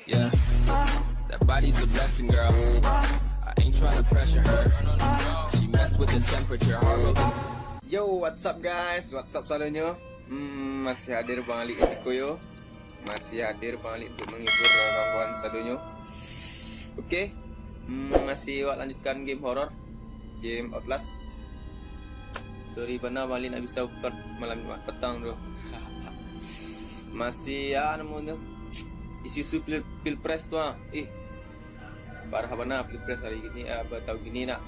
Yeah, that body's a blessing, girl. I ain't trying to pressure her. She messed with the temperature, heart rate is... Yo, what's up guys? What's up selalunya? Masih hadir Bang Ali Isikoyo. Masih hadir Bang Ali untuk menghibur kawan-kawan selalunya. Okay, masih awak lanjutkan game horror, game Outlast. Sorry pernah Bang Ali nak bisa buka malam Jumaat petang tu. Masih namanya isu pilpres tu parah benar pilpres hari ini. Tahu gini nak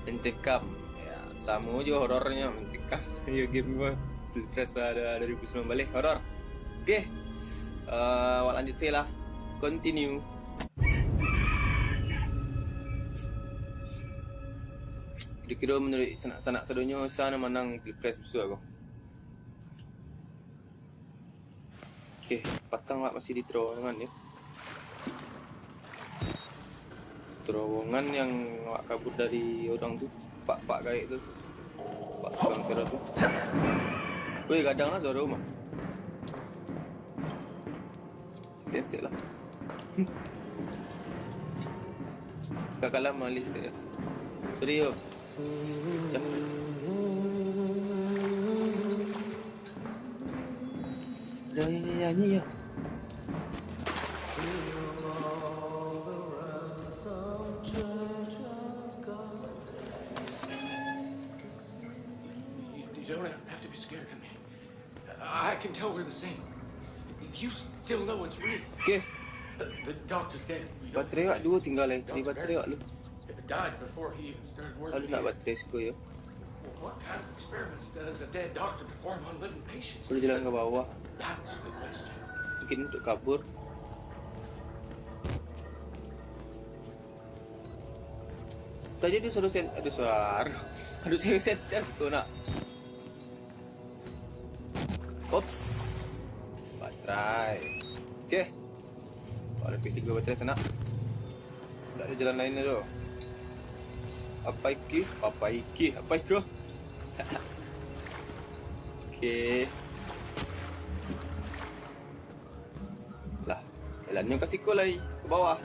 mencekam ya, sama je horornya mencekam. Ya game gua pilpres ada 2009 balik horor. Okay, awak lanjut saya lah, continue. Kira-kira menurut sanak-sanak sedunia sana menang pilpres besar aku. Okay, patang awak masih di terowongan ya. Terowongan yang awak kabur dari orang tu, pak-pak gaib tu, pak tukang teror tu. Weh, kadang lah suara rumah. Biasa lah. Dah kalah malis tu ya. Sorry yo. Cak. Dah nyanyi ya. You don't have to be scared of me. I can tell we're the same. You still know it's real. Okay. The doctor's dead. Baterai awak dua tinggal lagi. Ni baterai awak lu. Died before he even started Lalu working. nak baterai sko ya. What kind of experiments does a dead doctor perform on living patients? Boleh jalan ke bawah. That's the question. Mungkin untuk kabur. Tadi dia suruh set, ada suara. Ada suruh set aku nak. Oops. Baterai. Okay. Ada P3 baterai sana. Tak ada jalan lain tu. Apa iki? Apa iki? Apa itu? Okay. Lah, jalannya ke siku lagi, ke bawah.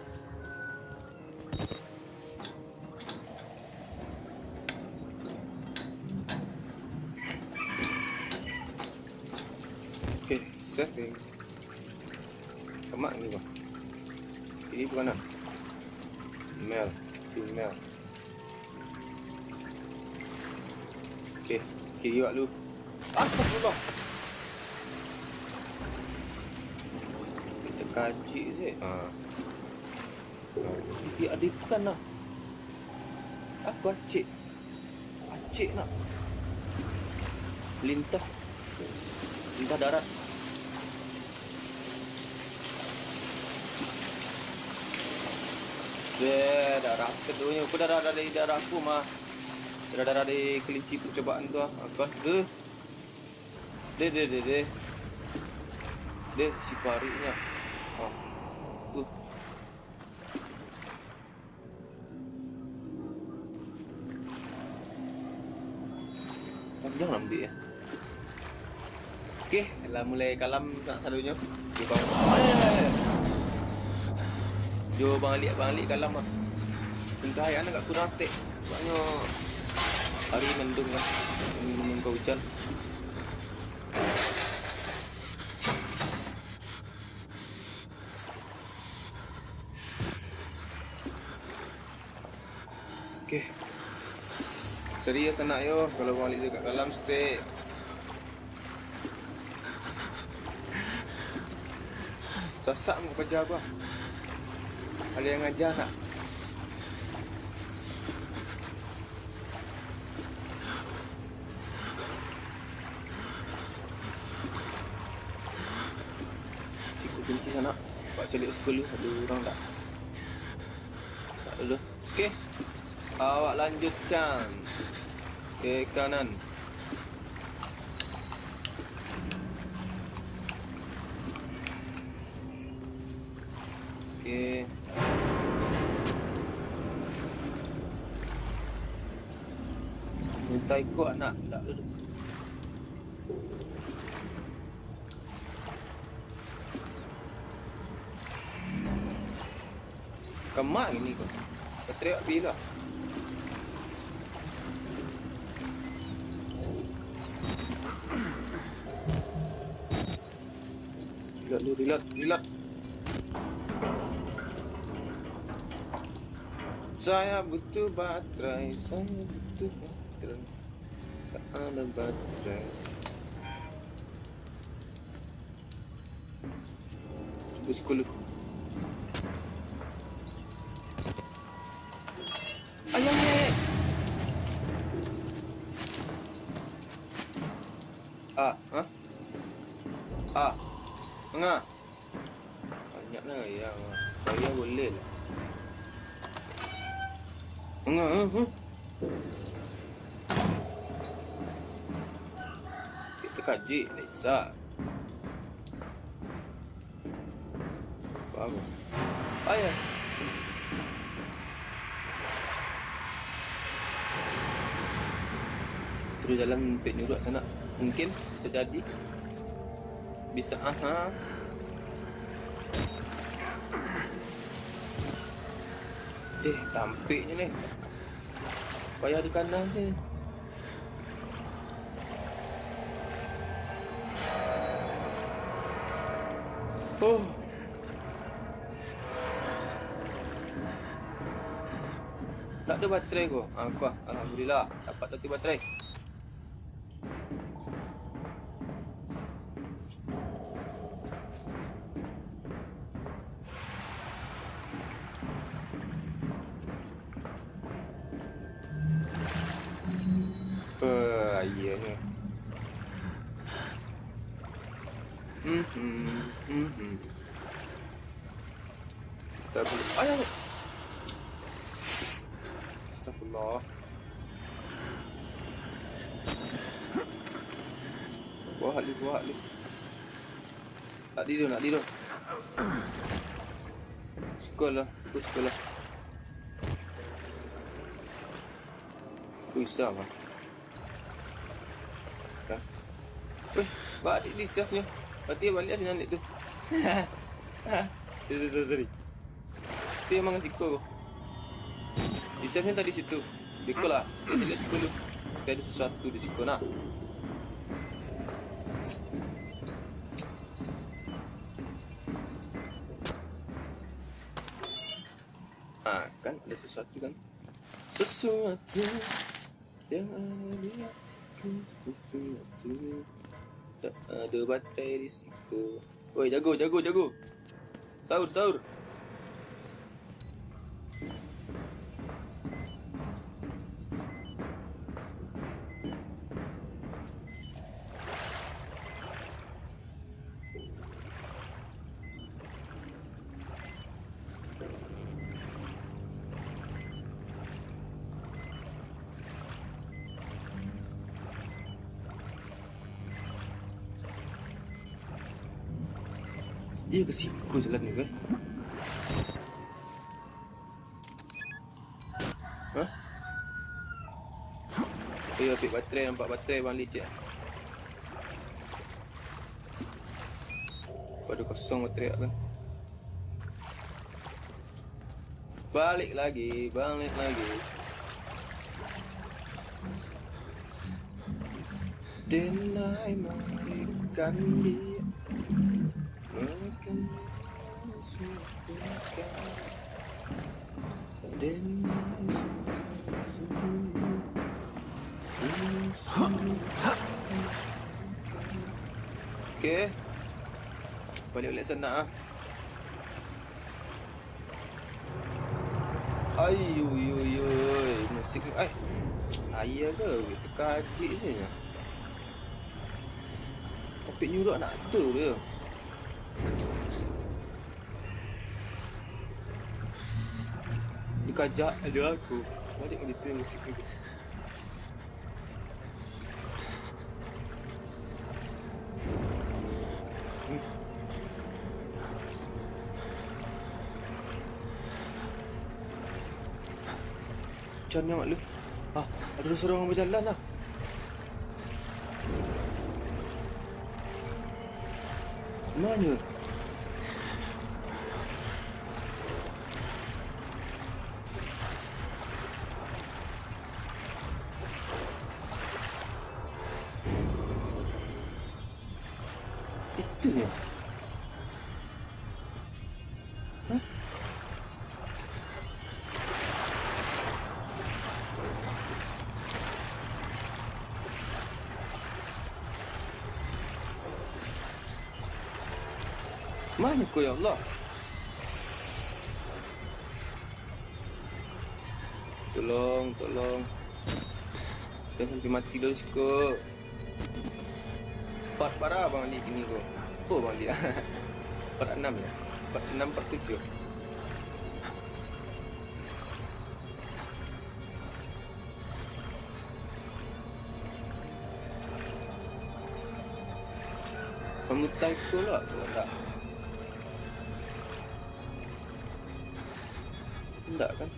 Okay, saving. Kemak ni bang. Ini bukan nak. Email, email. Okay, kiri awak lu. Astagfirullah. Kita kaji je. Dia ada ikan lah. Aku acik. Acik nak. Lintah. Lintah darat. Darah sedunia. Aku darah dari darah aku mah. Darah dari kelinci percobaan tu Aku Deh si parinya. Panjang lah ambil ya. Okay, lah mulai kalam nak selalunya. Jo bang alik kalam lah. Pencahayaan agak kurang stek. Sebabnya hari mendung lah. Muka hujan. Okay. Serius anak yo. Kalau balik dekat kalam stay. Sasak mu kerja apa? Ada yang ngajar nak? Kunci sana. Pak selit sekolah ada orang tak? Tak ada dah. Okey. Awak lanjutkan ke kanan. Okey. Minta ikut anak. Tak ada. Kemak gini kau. Kau teriak bila? Reload. Saya butuh baterai. Tak ada baterai. Cuba sekolah. Ayah. Enggak. Banyaklah yang saya boleh lah. Enggak. Kita kaji Lisa. Bagus. Ayah. Terus jalan Pek Nyuruk sana. Mungkin bisa jadi. Bisa tampiknya ni. Payah di kanan sini. Oh. Tak ada baterai ko. Aku alhamdulillah dapat satu baterai. Ayahnya. Tak boleh. Ayah. Astagfirullah. Buat lu. Nak tidur. Sekolah. Usah mah. Weh, balik di safnya. Berarti balik sini adik tu. Sorry. Tu memang siko. Di safnya tadi situ. Biko lah. Dia tak siko tu. Mesti ada sesuatu di siko nak. Kan ada sesuatu kan. Sesuatu yang ada di hatiku. Sesuatu. Tak ada baterai di siku. Oi, jago. Sahur. Dia ke siku jalan ni ke? Ambil baterai, nampak baterai bang licik. Pada kosong baterai kan. Balik lagi. Denai marikan dia. Okay. Balik sana. Ayuh. Musik ni. Ayah ke? Kaji sini. Tapi Nyuruk nak ada dia. Dikajak ada aku. Balik ke itu musik ni. Macam ni mak lu. Ada seorang berjalan lah. Mana? Mana kau ya Allah? Tolong. Jangan sampai mati dulu sikut. Parah Bang Ali gini kau. Oh Bang Ali. 46 ya? 46, 47. Kamu taiko lah kalau tak. Enggak kan?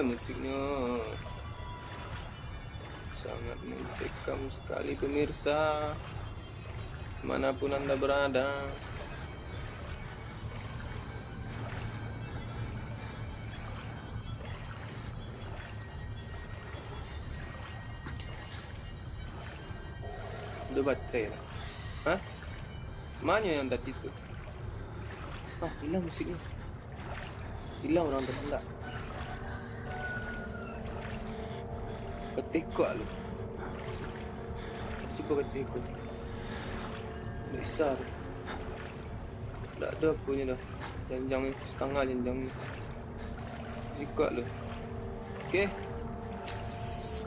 Musiknya sangat mencekam sekali pemirsa, manapun anda berada. Udah baterai lah. Hah? Mana yang tadi tu? Hilang musiknya. Hilang orang terhendak. Ketekuk lu. Cuba ketekuk. Tak isar. Tak ada punya dah. Janjang setengah janjang ni. Sikut lu. Okey.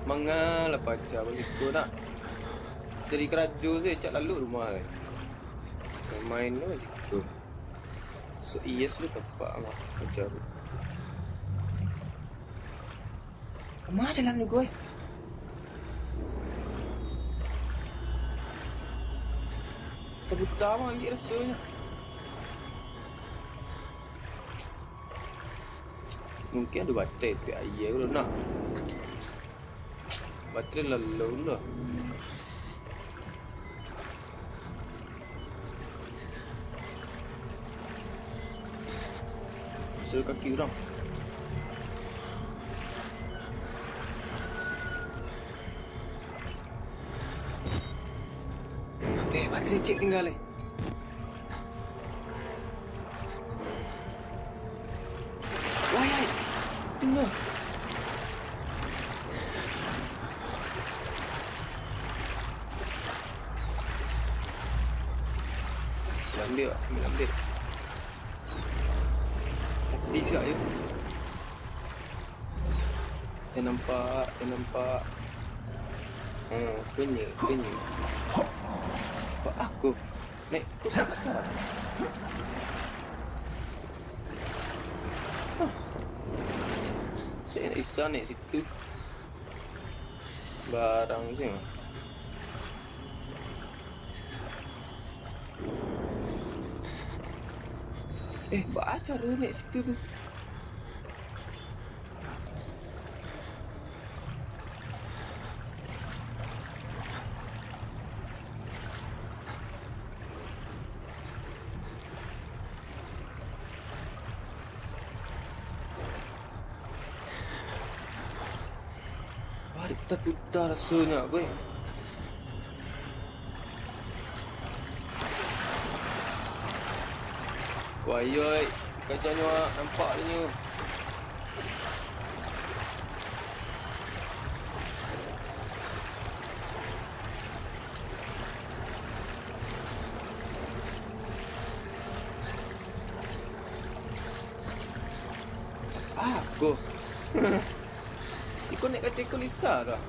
Mangalah pacar bersikut tak. Jadi kerajo saya cak lalu rumah ni. Main lu sikut. So yes lu tepat mah pacar tu. Kemana jalan lu gue? Terbuta bang alik rasanya. Mungkin ada baterai tapi ayah kalau nak. Baterai lalu lah. Suruh kaki orang. Baterai cik tinggal eh. Wahai, tunggu. Ambil. Tapi siap je. Saya nampak. Kenyek. Aku naik aku susah. Saya nak isar naik situ. Barang je. Buat cara naik situ tu. Putar rasanya boy. Wayoi, kacanya nampak ni. Aku. Ikut naik kata ikut Lisa dah.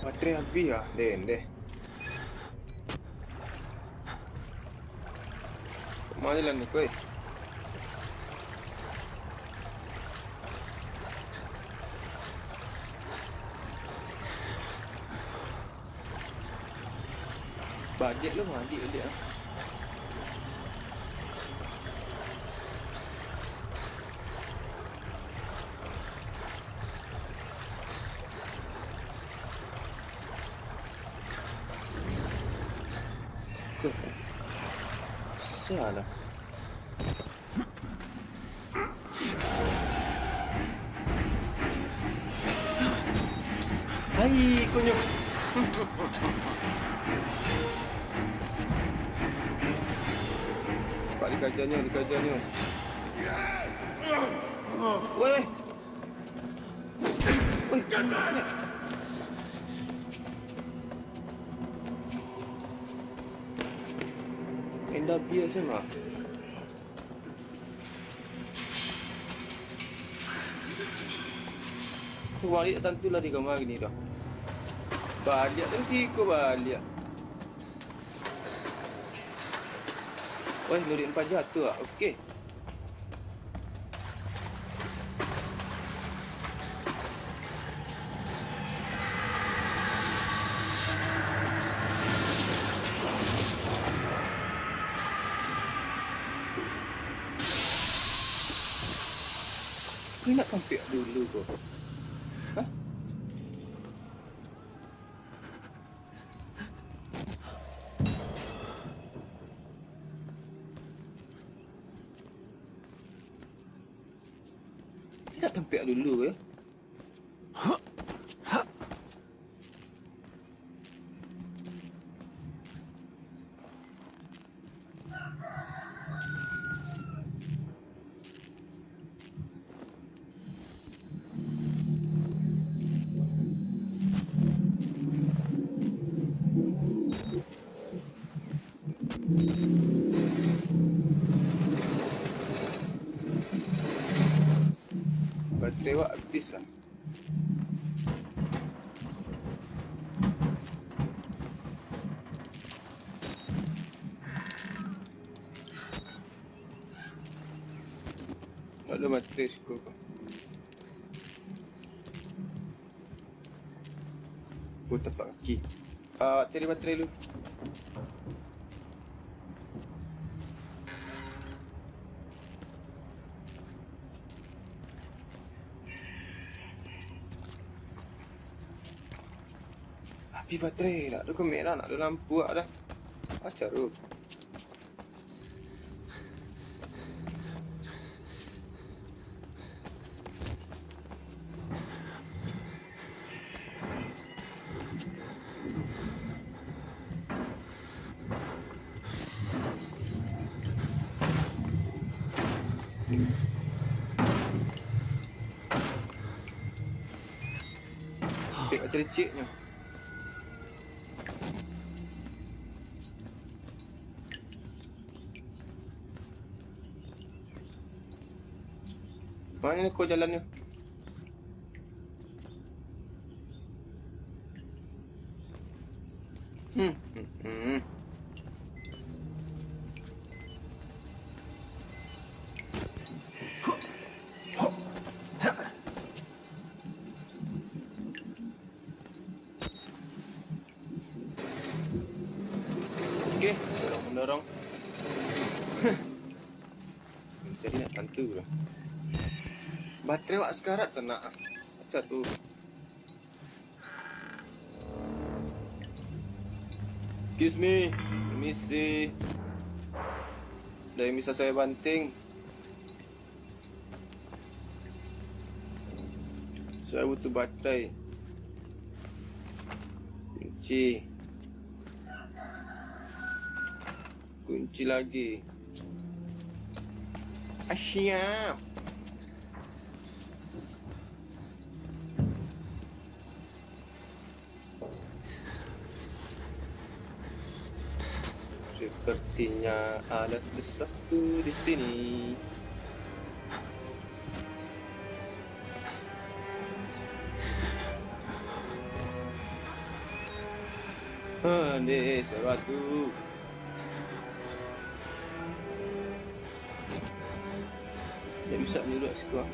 Baterai habis lah. Deh. Kemana jalan ni koi? Bajet lu mandi dia. Salah. Hai, konyol. Cepat dikajarnya. Woi. Woi. Indah biasa mah. Balik tentulah di kamar gini dah. Balik tu sih kau balik. Woi, Nurin empat jatuh ah. Okey. Kau nak tampik dulu kau. Hah? Dia nak tampik dulu ke? Baterai awak habis lah. Tak ada baterai suka kau. Oh, tapak kaki. Cari baterai dulu. Api baterai nak ada kamera, nak ada lampu dah. Macam tu. Ambil baterai ciknya. Mana ni kau jalannya? Okey, dorong. Jadi nak bantu lah. Baterai awak sekarat sana. Macam tu. Excuse me. Permisi. Dah yang bisa saya banting. Saya butuh baterai. Kunci. Kunci lagi. Siap. Sepertinya ada sesuatu di sini. Ada sesuatu. Dia bisa duduk sekolah.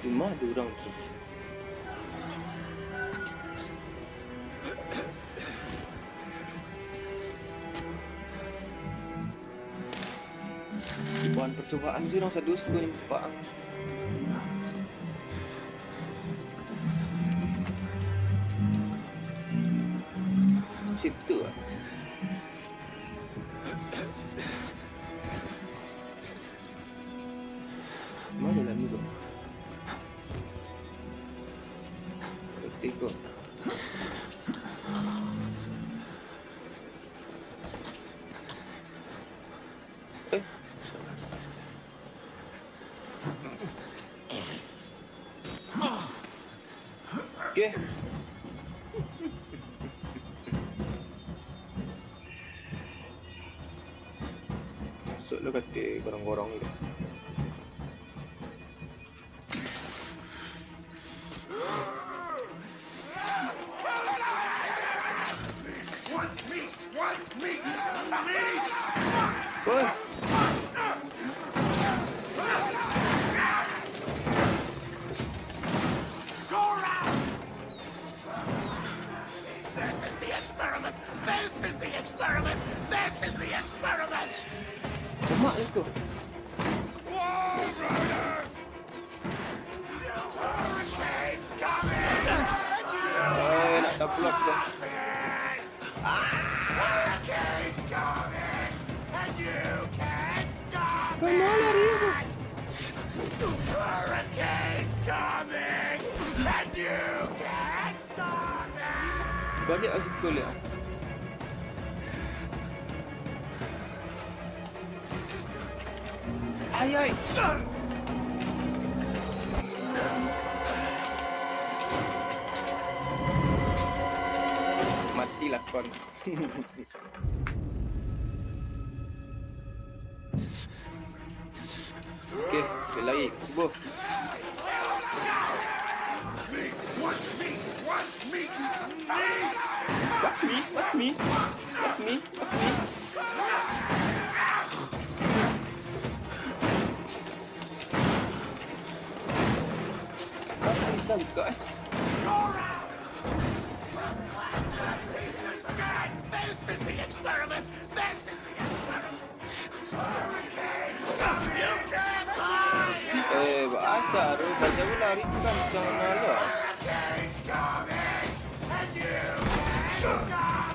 Di mana orang tu? Bukan percobaan sih orang satu suka nyempak. Situ lah. mati kok. Okay. Masuklah kata korang-korang ni. Oi. Mak ni tu. Nak tak pula tu. Kau mau lari apa? Balik asal sekolah lihat. Ay. Matilah kon. Okey, sekali lagi. Cuba. Watch me. Bisa buka baca tu baca lari kan jangan lah.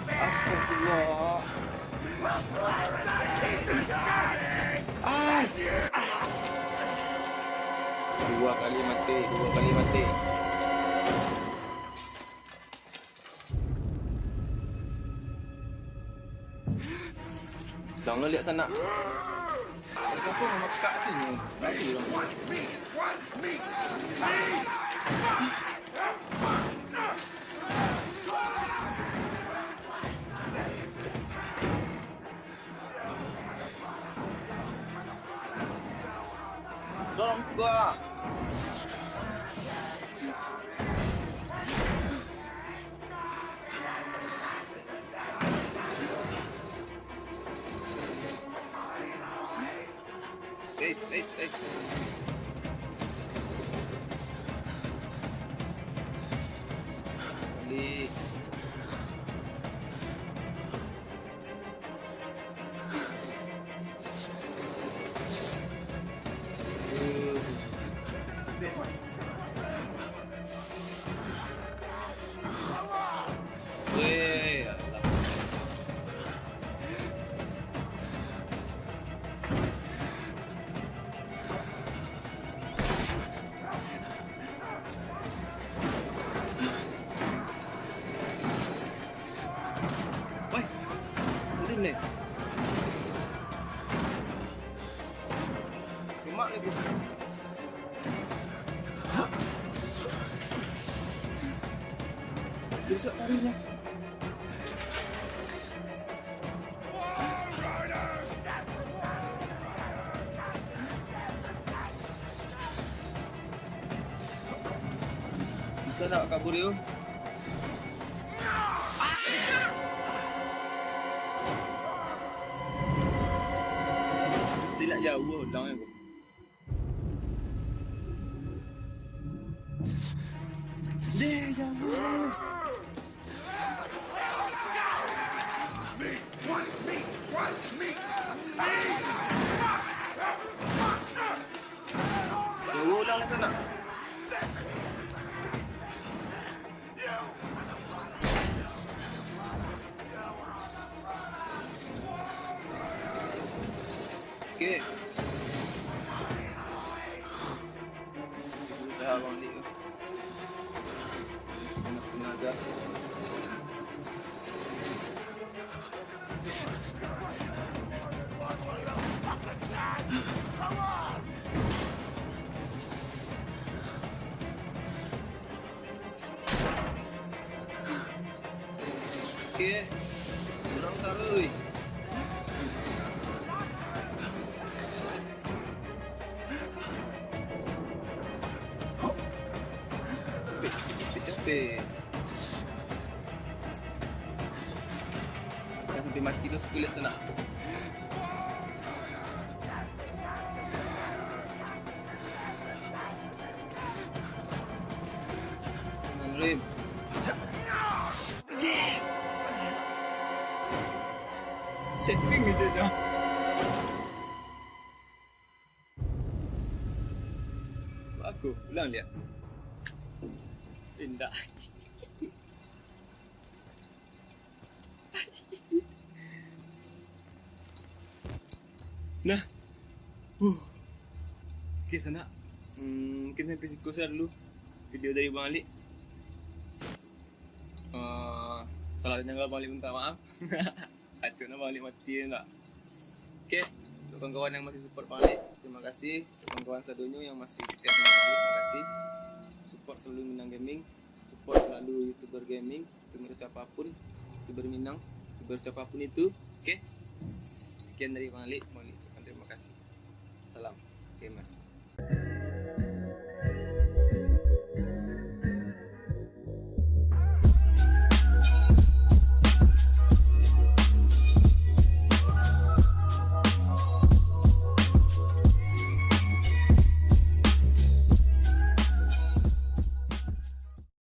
Astagfirullah. Dua kali mati. Jangan lihat sana. Kenapa memekat sini? Lagi lah. Tolong gua. Hey. Balik. Ni. Mak ni tu. Besok tarinya. Bisa tak kabur dia? Tidak jauh dah aku. Dia jauh. Jauh dah sana. Okay. Dah abang ni ke? Nak Okey. Orang taruh. Cepet. Dah sampai mati tu sekulit sana. Rim. Saving je dah. Aku ulang dia. Indah. Nah. Okay, sana. Mungkin sampai situ saja dulu video dari Bang Ali. Salah dengar Bang Ali, minta maaf. Acuk nak Bang Ali mati tak. Okay, untuk kawan-kawan yang masih support Bang Ali, terima kasih. Kawan-kawan sadonyo yang masih setia sama Bang Ali, terima kasih. Support selalu Minang Gaming, support selalu YouTuber gaming, YouTuber siapapun, YouTuber Minang, YouTuber siapapun itu. Okay, sekian dari Bang Ali ucapkan terima kasih. Salam gamers.